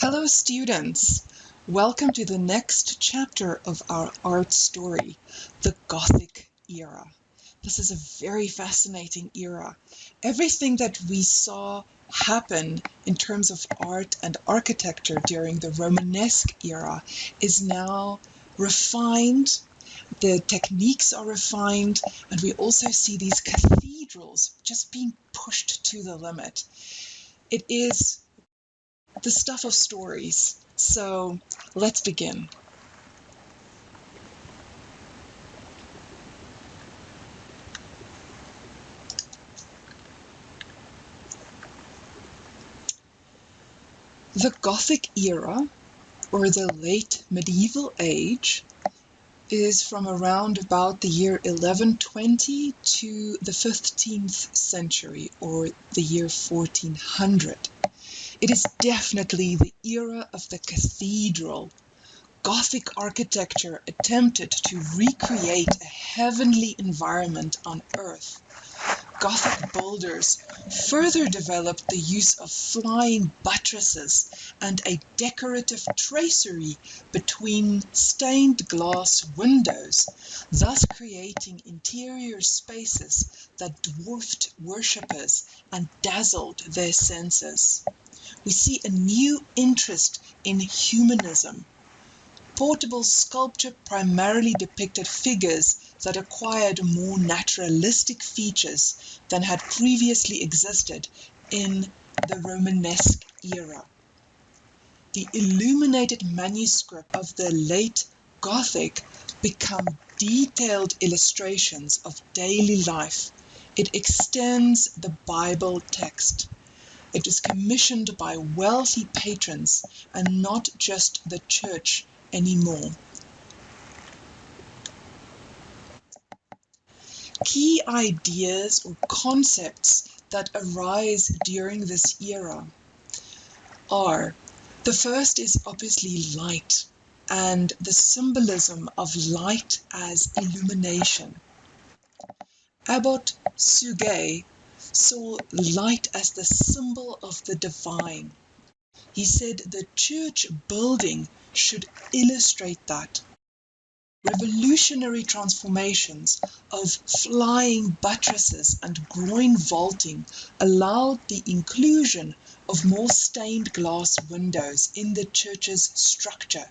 Hello students! Welcome to the next chapter of our art story, the Gothic era. This is a very fascinating era. Everything that we saw happen in terms of art and architecture during the Romanesque era is now refined. The techniques are refined, and we also see these cathedrals just being pushed to the limit. It is the stuff of stories. So let's begin. The Gothic era, or the late medieval age, is from around about the year 1120 to the 15th century, or the year 1400. It is definitely the era of the cathedral. Gothic architecture attempted to recreate a heavenly environment on earth. Gothic builders further developed the use of flying buttresses and a decorative tracery between stained glass windows, thus creating interior spaces that dwarfed worshippers and dazzled their senses. We see a new interest in humanism. Portable sculpture primarily depicted figures that acquired more naturalistic features than had previously existed in the Romanesque era. The illuminated manuscript of the late Gothic become detailed illustrations of daily life. It extends the Bible text. It is commissioned by wealthy patrons and not just the church anymore. Key ideas or concepts that arise during this era are: the first is obviously light and the symbolism of light as illumination. Abbot Suger saw light as the symbol of the divine. He said the church building should illustrate that. Revolutionary transformations of flying buttresses and groin vaulting allowed the inclusion of more stained glass windows in the church's structure,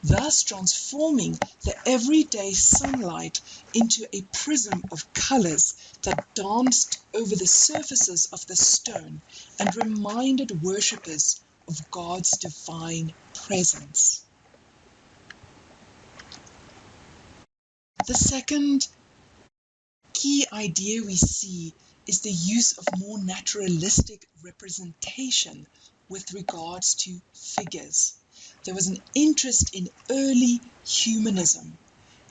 thus transforming the everyday sunlight into a prism of colors that danced over the surfaces of the stone and reminded worshippers of God's divine presence. The second key idea we see is the use of more naturalistic representation with regards to figures. There was an interest in early humanism,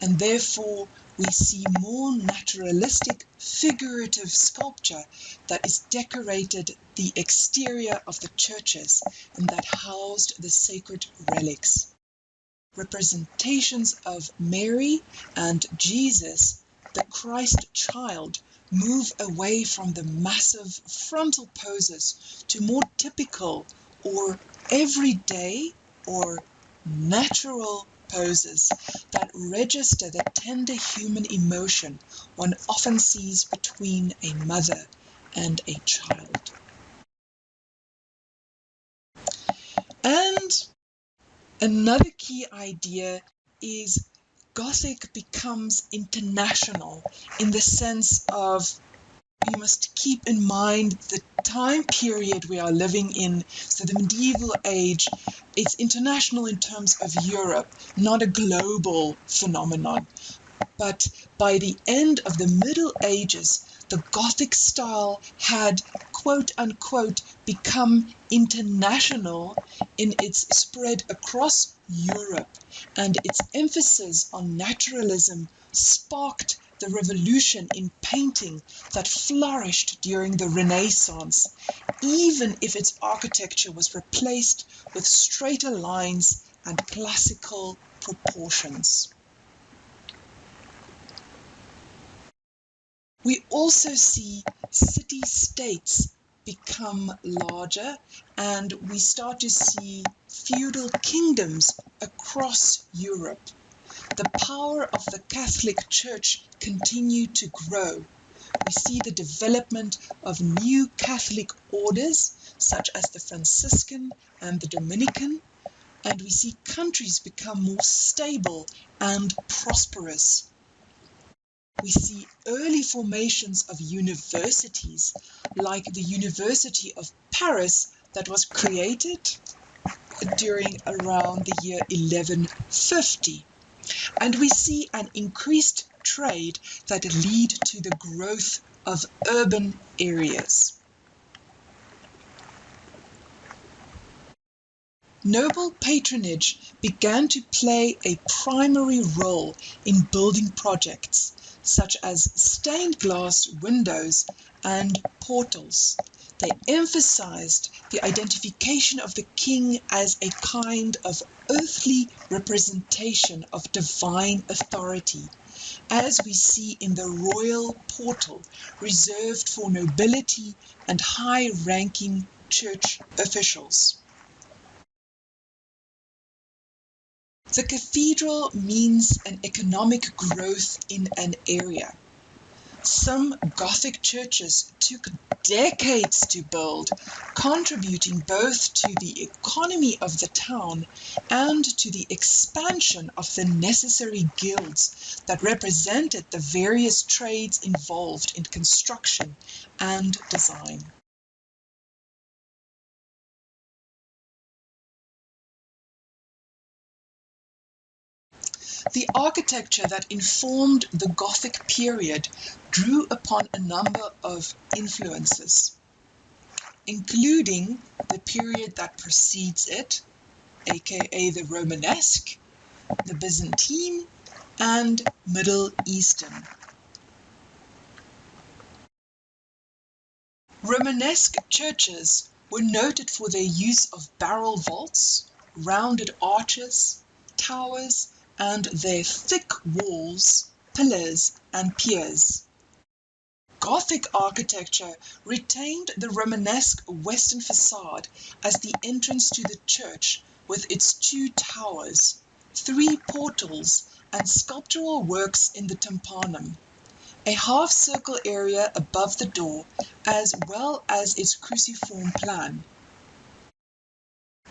and therefore we see more naturalistic figurative sculpture that is decorated the exterior of the churches and that housed the sacred relics. Representations of Mary and Jesus, the Christ child, move away from the massive frontal poses to more typical or everyday or natural poses that register the tender human emotion one often sees between a mother and a child. And another key idea is Gothic becomes international in the sense of we must keep in mind the time period we are living in. So the medieval age, it's international in terms of Europe, not a global phenomenon. But by the end of the Middle Ages, the Gothic style had, quote unquote, become international in its spread across Europe, and its emphasis on naturalism sparked the revolution in painting that flourished during the Renaissance, even if its architecture was replaced with straighter lines and classical proportions. We also see city-states become larger, and we start to see feudal kingdoms across Europe. The power of the Catholic Church continued to grow. We see the development of new Catholic orders, such as the Franciscan and the Dominican, and we see countries become more stable and prosperous. We see early formations of universities, like the University of Paris that was created during around the year 1150. And we see an increased trade that lead to the growth of urban areas. Noble patronage began to play a primary role in building projects, such as stained glass windows and portals. They emphasized the identification of the king as a kind of earthly representation of divine authority, as we see in the royal portal reserved for nobility and high-ranking church officials. The cathedral means an economic growth in an area. Some Gothic churches took decades to build, contributing both to the economy of the town and to the expansion of the necessary guilds that represented the various trades involved in construction and design. The architecture that informed the Gothic period drew upon a number of influences, including the period that precedes it, aka the Romanesque, the Byzantine, and Middle Eastern. Romanesque churches were noted for their use of barrel vaults, rounded arches, towers, and their thick walls, pillars, and piers. Gothic architecture retained the Romanesque western facade as the entrance to the church, with its 2 towers, 3 portals, and sculptural works in the tympanum, a half-circle area above the door, as well as its cruciform plan.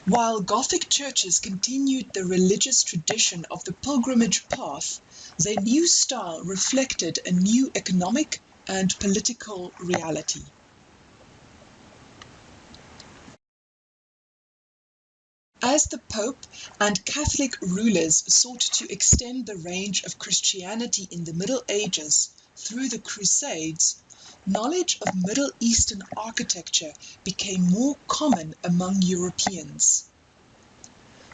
While Gothic churches continued the religious tradition of the pilgrimage path, their new style reflected a new economic and political reality. As the Pope and Catholic rulers sought to extend the range of Christianity in the Middle Ages through the Crusades, knowledge of Middle Eastern architecture became more common among Europeans.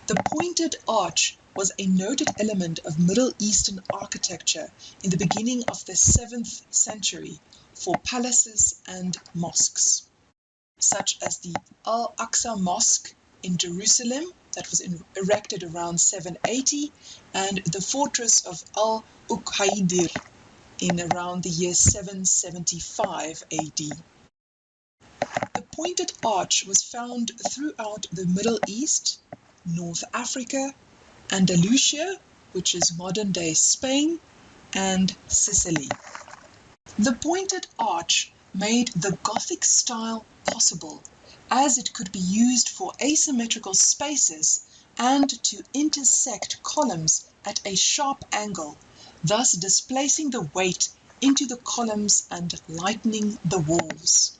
The pointed arch was a noted element of Middle Eastern architecture in the beginning of the 7th century for palaces and mosques, such as the Al-Aqsa Mosque in Jerusalem that was erected around 780, and the fortress of Al-Uqaydir in around the year 775 AD. The pointed arch was found throughout the Middle East, North Africa, Andalusia, which is modern-day Spain, and Sicily. The pointed arch made the Gothic style possible, as it could be used for asymmetrical spaces and to intersect columns at a sharp angle, thus displacing the weight into the columns and lightening the walls.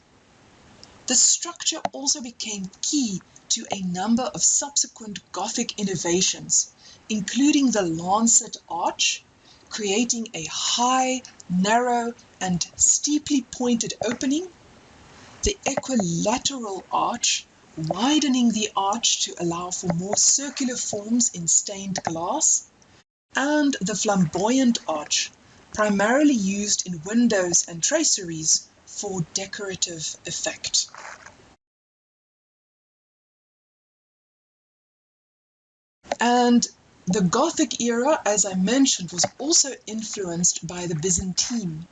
The structure also became key to a number of subsequent Gothic innovations, including the lancet arch, creating a high, narrow, and steeply pointed opening, the equilateral arch, widening the arch to allow for more circular forms in stained glass, and the flamboyant arch, primarily used in windows and traceries for decorative effect. And the Gothic era, as I mentioned, was also influenced by the Byzantine.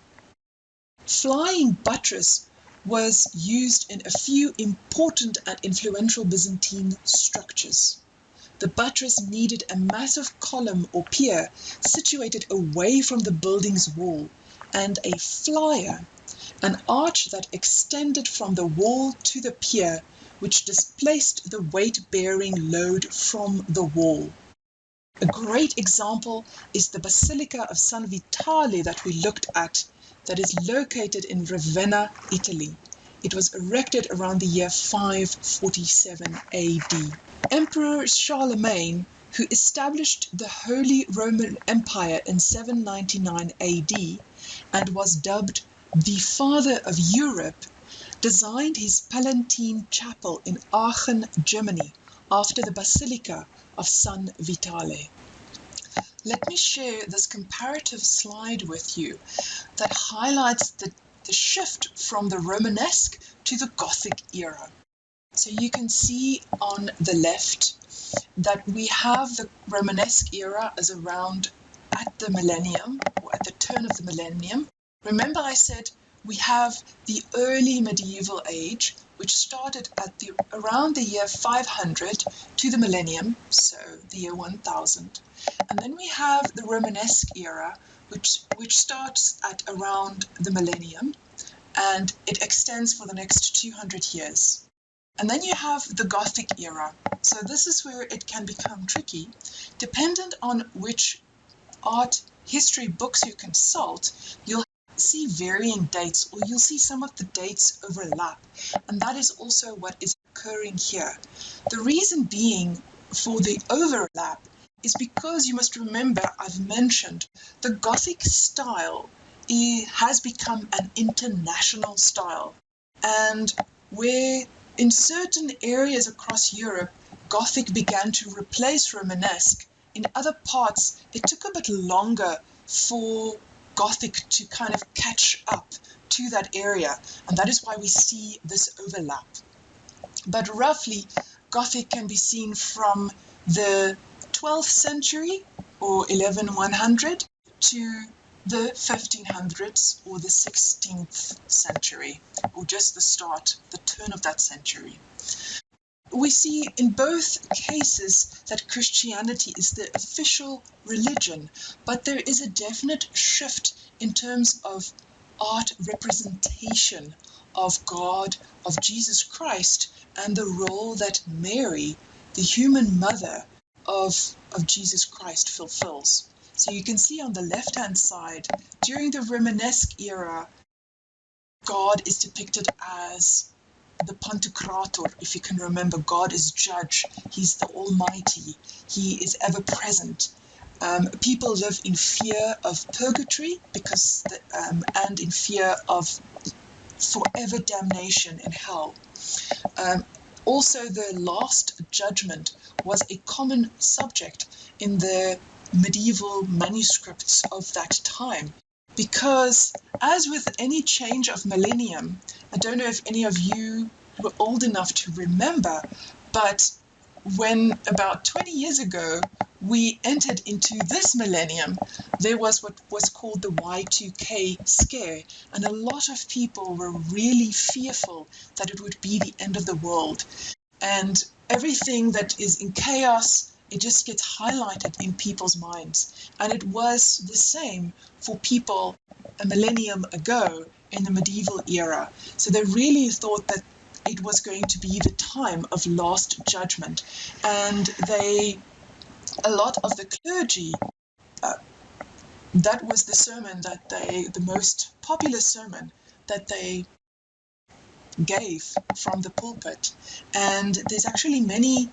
Flying buttress was used in a few important and influential Byzantine structures. The buttress needed a massive column or pier situated away from the building's wall, and a flyer, an arch that extended from the wall to the pier, which displaced the weight-bearing load from the wall. A great example is the Basilica of San Vitale that we looked at, that is located in Ravenna, Italy. It was erected around the year 547 AD. Emperor Charlemagne, who established the Holy Roman Empire in 799 AD and was dubbed the Father of Europe, designed his Palatine Chapel in Aachen, Germany, after the Basilica of San Vitale. Let me share this comparative slide with you that highlights the shift from the Romanesque to the Gothic era. So you can see on the left that we have the Romanesque era as around at the millennium, or at the turn of the millennium. Remember I said we have the early medieval age, which started at around the year 500 to the millennium, so the year 1000. And then we have the Romanesque era, which starts at around the millennium, and it extends for the next 200 years. And then you have the Gothic era. So this is where it can become tricky. Dependent on which art history books you consult, you'll see varying dates, or you'll see some of the dates overlap. And that is also what is occurring here. The reason being for the overlap is because you must remember, I've mentioned, the Gothic style has become an international style. And where in certain areas across Europe, Gothic began to replace Romanesque, in other parts, it took a bit longer for Gothic to kind of catch up to that area, and that is why we see this overlap. But roughly, Gothic can be seen from the 12th century, or 11100, to the 1500s, or the 16th century, or just the turn of that century. We see in both cases that Christianity is the official religion, but there is a definite shift in terms of art representation of God, of Jesus Christ, and the role that Mary, the human mother of Jesus Christ, fulfills. So you can see on the left-hand side, during the Romanesque era, God is depicted as the Pantocrator. If you can remember, God is judge. He's the Almighty. He is ever present. People live in fear of purgatory and in fear of forever damnation in hell. Also, the Last Judgment was a common subject in the medieval manuscripts of that time. Because as with any change of millennium, I don't know if any of you were old enough to remember, but when about 20 years ago we entered into this millennium, there was what was called the Y2K scare, and a lot of people were really fearful that it would be the end of the world. And everything that is in chaos, it just gets highlighted in people's minds. And it was the same for people a millennium ago in the medieval era. So they really thought that it was going to be the time of last judgment. And a lot of the clergy, that was the sermon that the most popular sermon that they gave from the pulpit. And there's actually many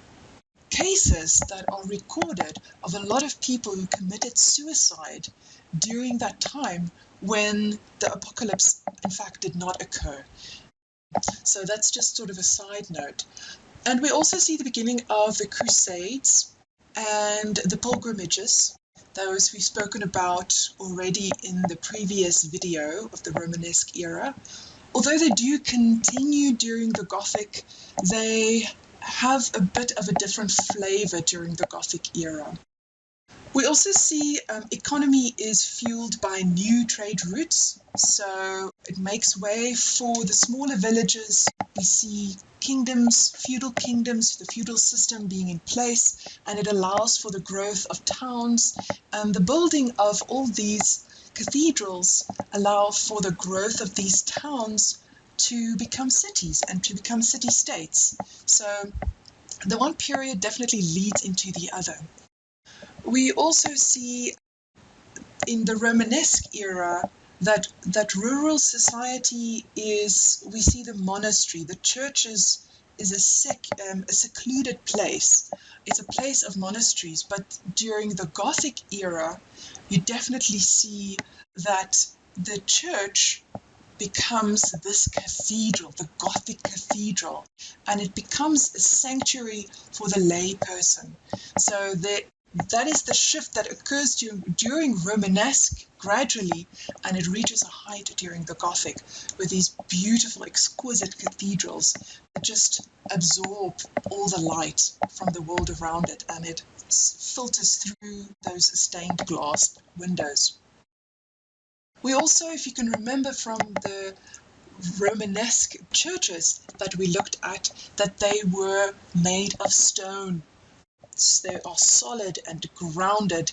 cases that are recorded of a lot of people who committed suicide during that time when the apocalypse, in fact, did not occur. So that's just sort of a side note. And we also see the beginning of the Crusades and the pilgrimages. Those we've spoken about already in the previous video of the Romanesque era. Although they do continue during the Gothic, they have a bit of a different flavor during the Gothic era. We also see economy is fueled by new trade routes, so it makes way for the smaller villages. We see kingdoms, feudal kingdoms, the feudal system being in place, and it allows for the growth of towns, and the building of all these cathedrals allow for the growth of these towns to become cities and to become city-states. So the one period definitely leads into the other. We also see in the Romanesque era that rural society is, we see the monastery, the church is a secluded place. It's a place of monasteries, but during the Gothic era, you definitely see that the church becomes this cathedral, the Gothic cathedral, and it becomes a sanctuary for the lay person. So that is the shift that occurs during Romanesque gradually, and it reaches a height during the Gothic with these beautiful, exquisite cathedrals that just absorb all the light from the world around it, and it filters through those stained glass windows. We also, if you can remember from the Romanesque churches that we looked at, that they were made of stone. They are solid and grounded,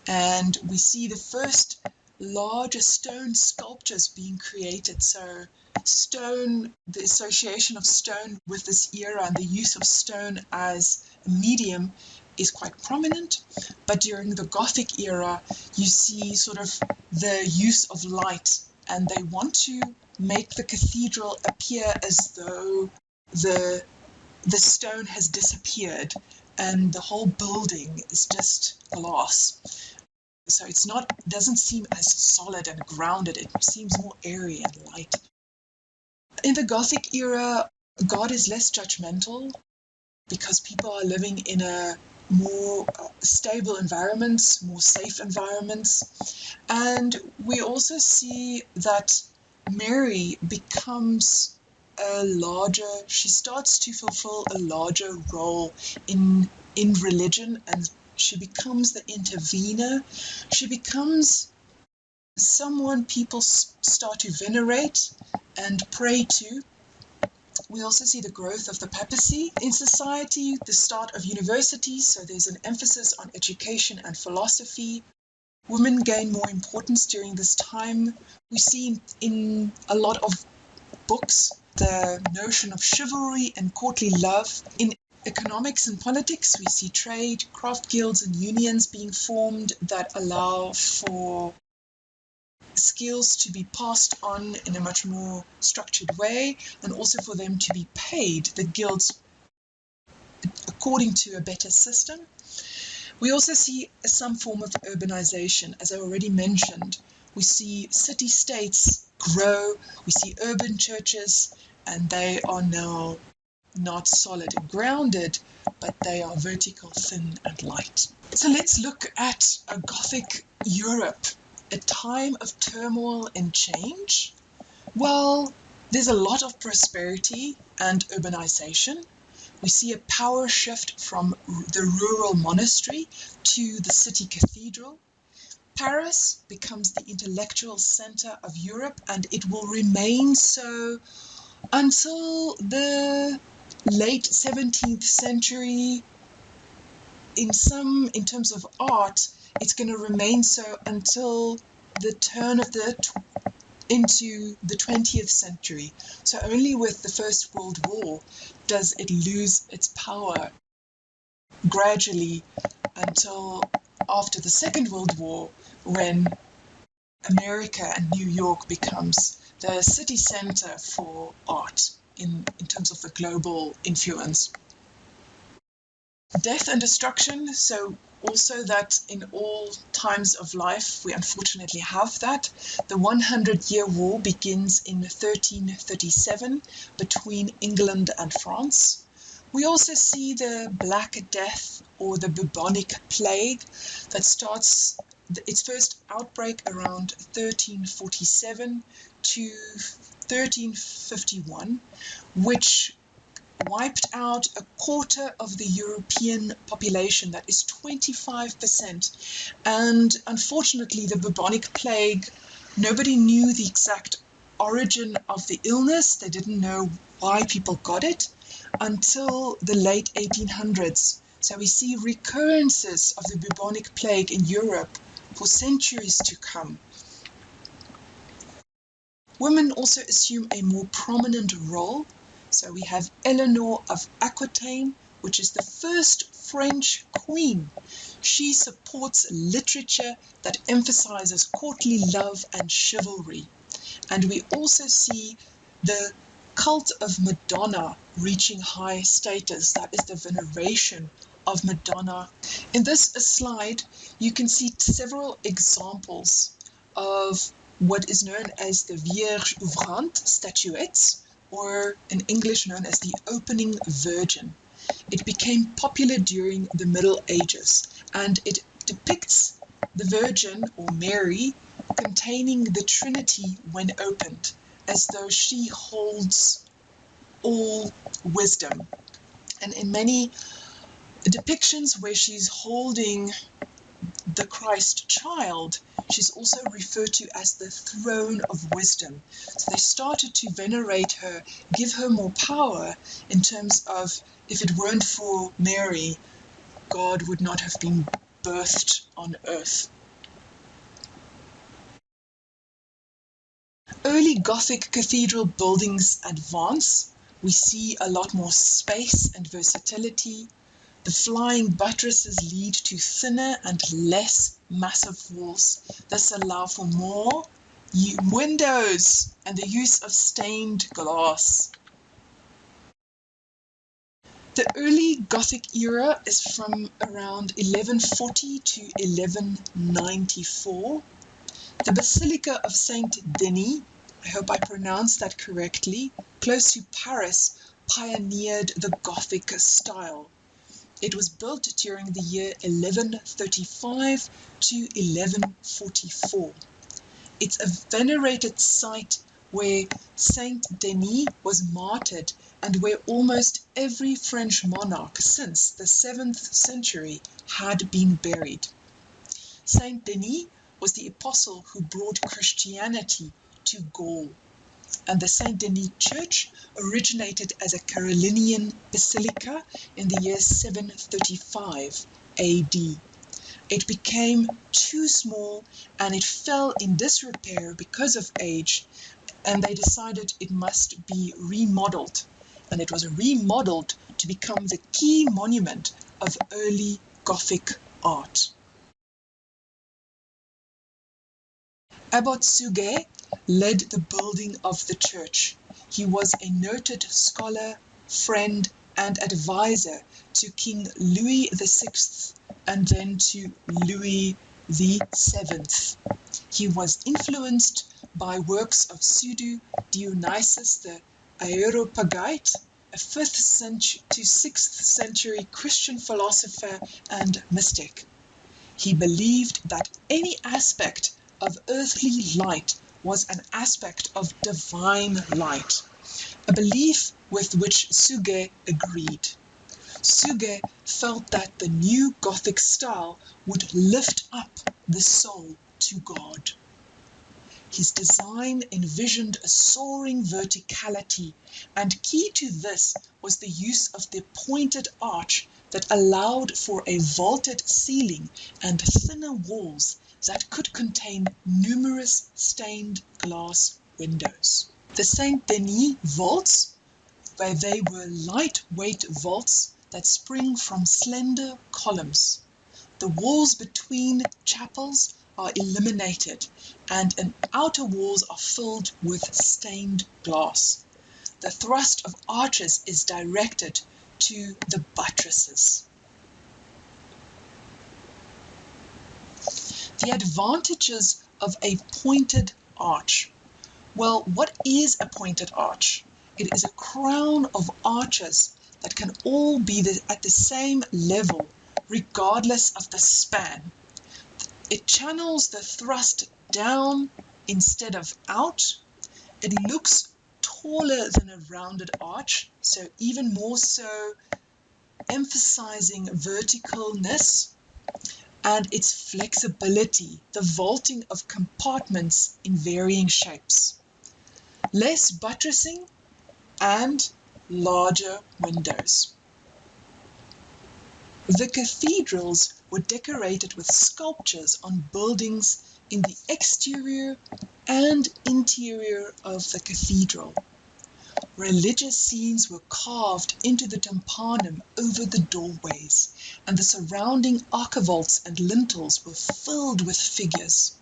and we see the first larger stone sculptures being created. So stone, the association of stone with this era and the use of stone as a medium is quite prominent. But during the Gothic era, you see sort of the use of light, and they want to make the cathedral appear as though the stone has disappeared and the whole building is just glass. So it's not, doesn't seem as solid and grounded. It seems more airy and light. In the Gothic era, God is less judgmental because people are living in a more stable environments, more safe environments. And we also see that Mary becomes she starts to fulfill a larger role in religion, and she becomes the intervener. She becomes someone people start to venerate and pray to. We also see the growth of the papacy in society, the start of universities, so there's an emphasis on education and philosophy. Women gain more importance during this time. We see in a lot of books the notion of chivalry and courtly love. In economics and politics, we see trade, craft guilds and unions being formed that allow for skills to be passed on in a much more structured way, and also for them to be paid, the guilds, according to a better system. We also see some form of urbanization. As I already mentioned, we see city-states grow, we see urban churches, and they are now not solid and grounded, but they are vertical, thin and light. So let's look at a Gothic Europe, a time of turmoil and change. Well, there's a lot of prosperity and urbanization. We see a power shift from the rural monastery to the city cathedral. Paris becomes the intellectual center of Europe, and it will remain so until the late 17th century. In terms of art, it's going to remain so until the turn of into the 20th century. So only with the First World War does it lose its power gradually until after the Second World War, when America and New York becomes the city center for art in terms of the global influence. Death and destruction, so also that in all times of life we unfortunately have that. The 100-Year War begins in 1337 between England and France. We also see the Black Death or the bubonic plague that starts its first outbreak around 1347 to 1351, which wiped out a quarter of the European population, that is 25%. And unfortunately, the bubonic plague, nobody knew the exact origin of the illness. They didn't know why people got it until the late 1800s. So we see recurrences of the bubonic plague in Europe for centuries to come. Women also assume a more prominent role. So we have Eleanor of Aquitaine, which is the first French queen. She supports literature that emphasizes courtly love and chivalry. And we also see the cult of Madonna reaching high status. That is the veneration of Madonna. In this slide, you can see several examples of what is known as the Vierge Ouvrante statuettes, or in English known as the Opening Virgin. It became popular during the Middle Ages, and it depicts the Virgin, or Mary, containing the Trinity when opened, as though she holds all wisdom. And in many depictions where she's holding the Christ child, she's also referred to as the throne of wisdom. So they started to venerate her, give her more power, in terms of, if it weren't for Mary, God would not have been birthed on earth. Early Gothic cathedral buildings advance. We see a lot more space and versatility. The flying buttresses lead to thinner and less massive walls. This allows for more windows and the use of stained glass. The early Gothic era is from around 1140 to 1194. The Basilica of Saint Denis, I hope I pronounced that correctly, close to Paris, pioneered the Gothic style. It was built during the year 1135 to 1144. It's a venerated site where Saint Denis was martyred and where almost every French monarch since the 7th century had been buried. Saint Denis was the apostle who brought Christianity to Gaul, and the Saint Denis Church originated as a Carolinian basilica in the year 735 AD. It became too small and it fell in disrepair because of age, and they decided it must be remodeled. And it was remodeled to become the key monument of early Gothic art. Abbot Suger led the building of the church. He was a noted scholar, friend, and advisor to King Louis VI and then to Louis VII. He was influenced by works of Pseudo Dionysius the Areopagite, a 5th to 6th century Christian philosopher and mystic. He believed that any aspect of earthly light was an aspect of divine light, a belief with which Suger agreed. Suger felt that the new Gothic style would lift up the soul to God. His design envisioned a soaring verticality, and key to this was the use of the pointed arch that allowed for a vaulted ceiling and thinner walls that could contain numerous stained glass windows. The Saint Denis vaults, where they were lightweight vaults that spring from slender columns. The walls between chapels are eliminated, and outer walls are filled with stained glass. The thrust of arches is directed to the buttresses. The advantages of a pointed arch. Well, what is a pointed arch? It is a crown of arches that can all be at the same level, regardless of the span. It channels the thrust down instead of out. It looks taller than a rounded arch, so even more so emphasizing verticalness, and its flexibility, the vaulting of compartments in varying shapes, less buttressing, and larger windows. The cathedrals were decorated with sculptures on buildings in the exterior and interior of the cathedral. Religious scenes were carved into the tympanum over the doorways, and the surrounding archivolts and lintels were filled with figures.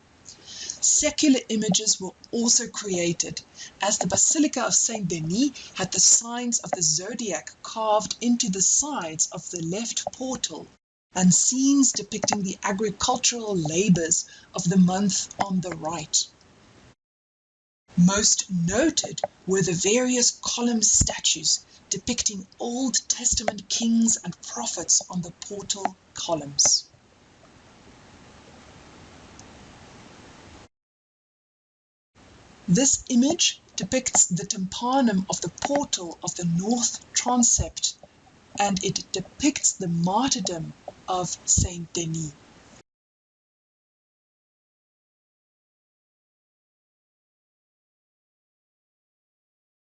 Secular images were also created, as the Basilica of Saint Denis had the signs of the zodiac carved into the sides of the left portal, and scenes depicting the agricultural labors of the month on the right. Most noted were the various column statues depicting Old Testament kings and prophets on the portal columns. This image depicts the tympanum of the portal of the north transept, and it depicts the martyrdom of Saint Denis.